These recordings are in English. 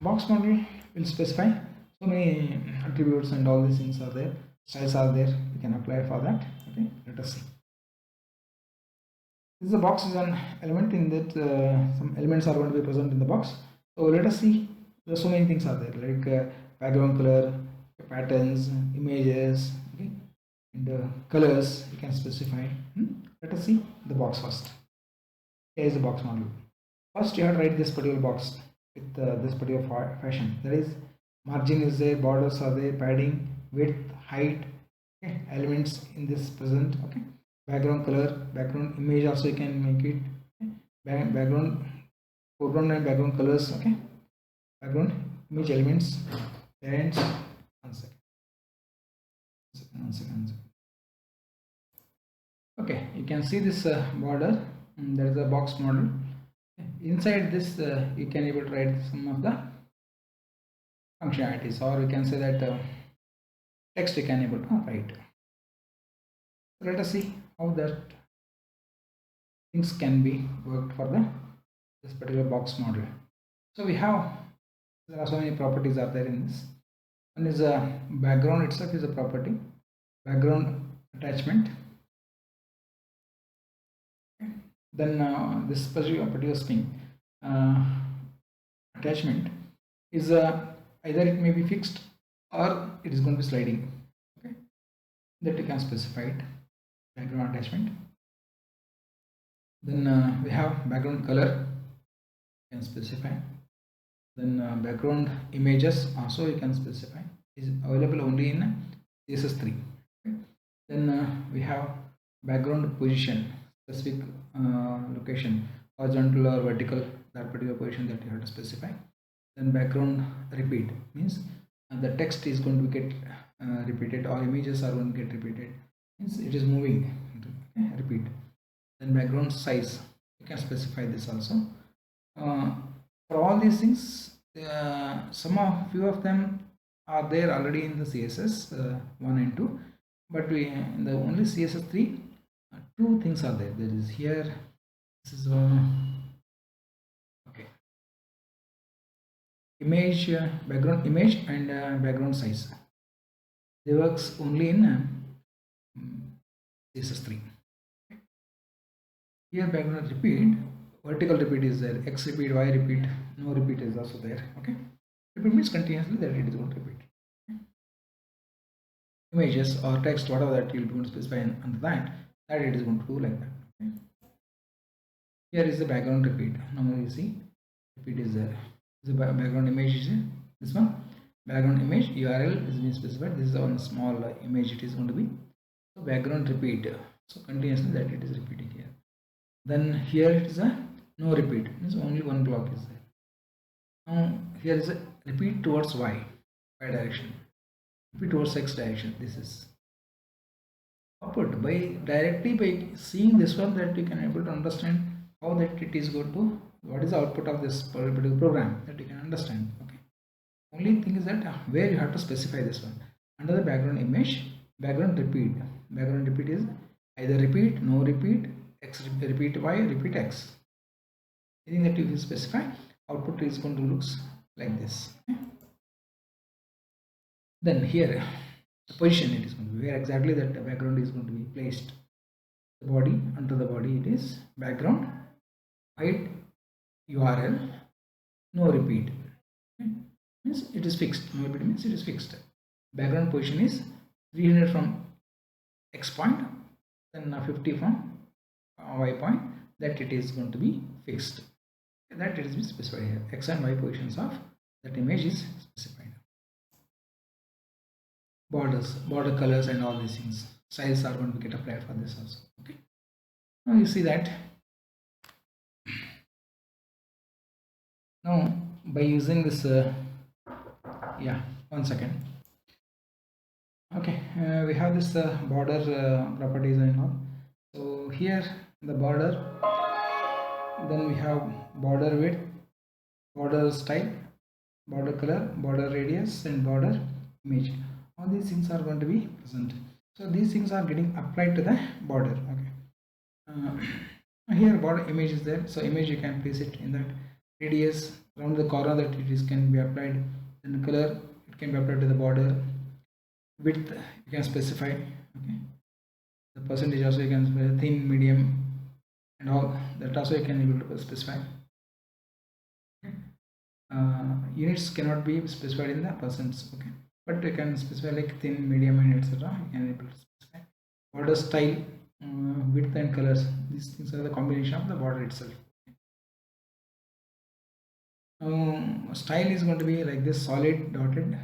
Box model will specify so many attributes and all these things are there, styles are there, we can apply for that. Okay, let us see. This is a box is an element in that some elements are going to be present in the box. So let us see. There are so many things are there like background color, patterns, images, okay, and colors you can specify. Let us see the box first. Here is the box model. First you have to write this particular box with this particular fashion. That is, margin is there, borders are there, padding, width, height, okay, elements in this present. Okay, background color, background image also you can make it. Okay? Background, foreground and background colors. Okay, background image elements, parents. One second. One second. Okay, you can see this border. There is a box model. Inside this, you can able to write some of the functionalities, or you can say that text you can able to write. So let us see how that things can be worked for this particular box model. So we have, there are so many properties are there in this. One is a background itself is a property, background attachment. Okay. Then this particular string attachment is either it may be fixed or it is going to be sliding. Okay, that you can specify it, background attachment. Then we have background color, you can specify. Then background images also you can specify, is available only in CSS3. Okay. Then we have background position, specific location, horizontal or vertical, that particular position that you have to specify. Then background repeat means the text is going to get repeated, or images are going to get repeated, means it is moving. Okay, repeat. Then background size, you can specify this also. For all these things, few of them are there already in the CSS 1 and 2, but we in the only CSS 3 two things are there. There is here, this is okay, image, background image and background size. They works only in CSS 3. Here background repeat, vertical repeat is there, X repeat, Y repeat, no repeat is also there. Okay, repeat means continuously that it is going to repeat. Okay. Images or text, whatever that you will be going to specify under that it is going to do like that. Okay. Here is the background repeat. Now you see repeat is there. The background image is this one. Background image URL is being specified. This is one small image it is going to be. So background repeat. So continuously that it is repeating here. Then here it is a no repeat, means only one block is there. Now here is a repeat towards Y direction, repeat towards X direction. This is output by directly by seeing this one that you can able to understand how that it is going to, what is the output of this particular program, that you can understand. Okay, only thing is that where you have to specify this one under the background image, background repeat. Background repeat is either repeat, no repeat, X repeat Y, repeat X. Anything that you will specify, output is going to look like this. Okay. Then here the position it is going to be, where exactly that the background is going to be placed. The body, under the body it is background height URL no repeat. Okay. Means it is fixed. No repeat means it is fixed. Background position is 300 from X point, then 50 from Y point, that it is going to be fixed. That it is specified here. X and Y positions of that image is specified. Borders, border colors and all these things, styles are going to get applied for this also. Okay, now you see that now by using this yeah, 1 second. Okay, we have this border properties and all. So here the border, then we have border width, border style, border color, border radius and border image. All these things are going to be present. So these things are getting applied to the border. Okay, here border image is there, so image you can place it in that. radius around the corner that it is can be applied, then color it can be applied to the border, width you can specify, okay, the percentage also you can specify, thin, medium and all that also you can able to specify. Units cannot be specified in the percents, okay, but you can specify like thin, medium and etc. You can able to specify border style, width and colors. These things are the combination of the border itself. Style is going to be like this: solid, dotted,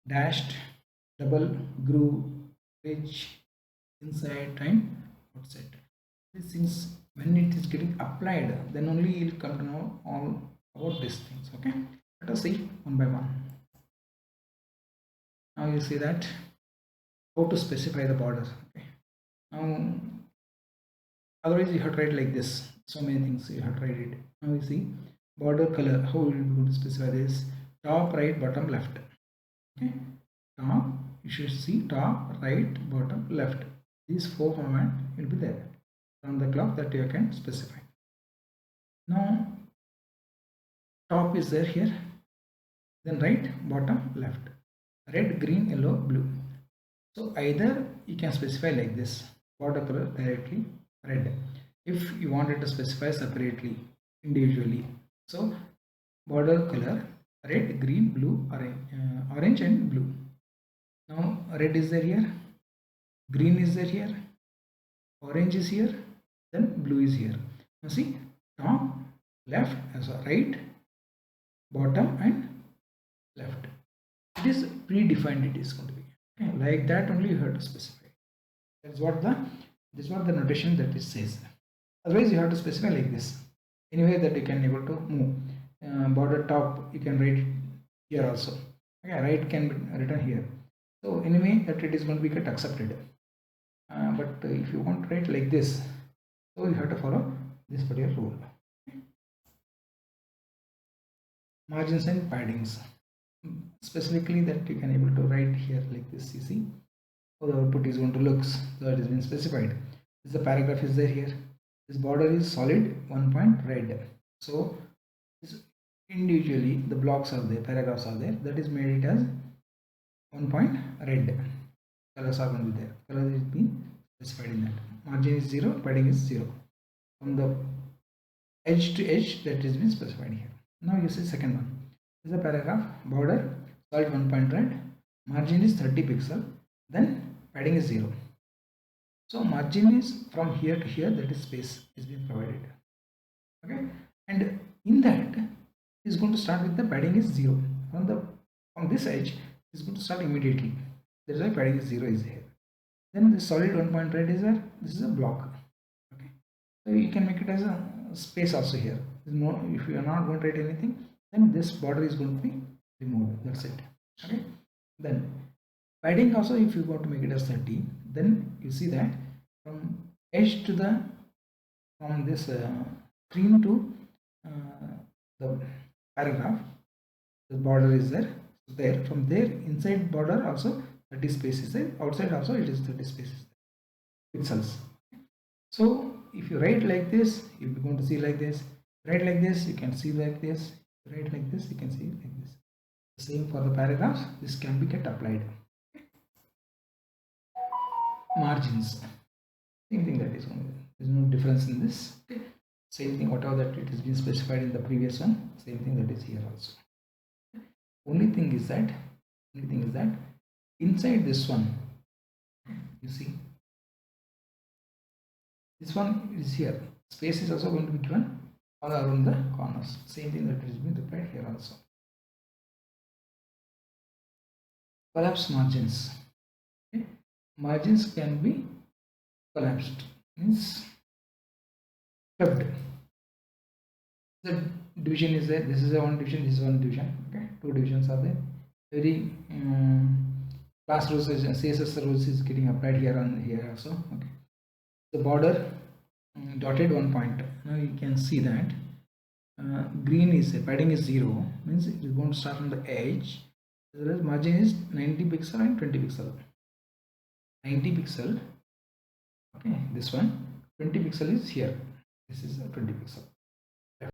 dashed, double, groove, ridge, inside and outside. These things, when it is getting applied, then only you'll come to know all about these things. Okay, let us see one by one. Now you see that how to specify the borders. Okay, now otherwise you have to write like this. So many things you have to write it. Now you see border color. How will be going to specify this? Top, right, bottom, left. Okay, top you should see top, right, bottom, left. These four format will be there on the clock that you can specify. Now top is there here, then right, bottom, left, red, green, yellow, blue. So either you can specify like this, border color directly red, if you wanted to specify separately individually. So border color red, green, blue, orange and blue. Now red is there here, green is there here, orange is here, then blue is here. Now see, top, left, right, bottom and left. It is predefined, it is going to be. Okay, like that only you have to specify. That's what the notation that it says. Otherwise you have to specify like this. Anyway that you can able to move. Border top you can write it here also. Okay, right can be written here. So anyway that it is going to be get accepted. But if you want to write like this, so you have to follow this particular rule. Okay. Margins and paddings, specifically that you can able to write here like this. You see how the output is going to look, so it has been specified. This the paragraph is there here. This border is solid 1 point red. So individually the blocks are there, paragraphs are there, that is made it as 1 point red. Colors are going to be there. Color is being specified in that. Margin is 0, padding is 0. From the edge to edge that is been specified here. Now you see second one. This is a paragraph, border solid 1 point red, margin is 30 pixel, then padding is 0. So margin is from here to here, that is space is being provided. Okay, and in that is going to start with the padding is 0. From this edge is going to start immediately. That is why padding is 0 is here. Then the solid 1 point red is where this is a block. Okay, so you can make it as a space also here. No, if you are not going to write anything, then this border is going to be removed. That's it. Okay, then padding also, if you want to make it as 30, then you see that from edge to the from this screen to the paragraph, the border is there. So there, from there inside border also 30 space is there. Outside also it is 30 spaces pixels. So if you write like this, you're going to see like this. Write like this, you can see like this. Write like this, you can see like this. The same for the paragraphs. This can be get applied. Margins, same thing, that is only there is no difference in this. Okay. Same thing, whatever that it has been specified in the previous one, same thing that is here also. Only thing is that inside this one, you see this one is here, space is also going to be given all around the corners. Same thing that is being applied here also. Collapse margins. Okay. Margins can be collapsed, means flipped. The division is there. This is a one division. This is one division. Okay, two divisions are there. Very class rules, CSS rules is getting applied here and here also. Okay, the border dotted 1 point. Now you can see that green is padding is 0, means it is going to start from the edge. Whereas margin is 90 pixel and 20 pixel. 90 pixel. Okay, this one 20 pixel is here. This is 20 pixel.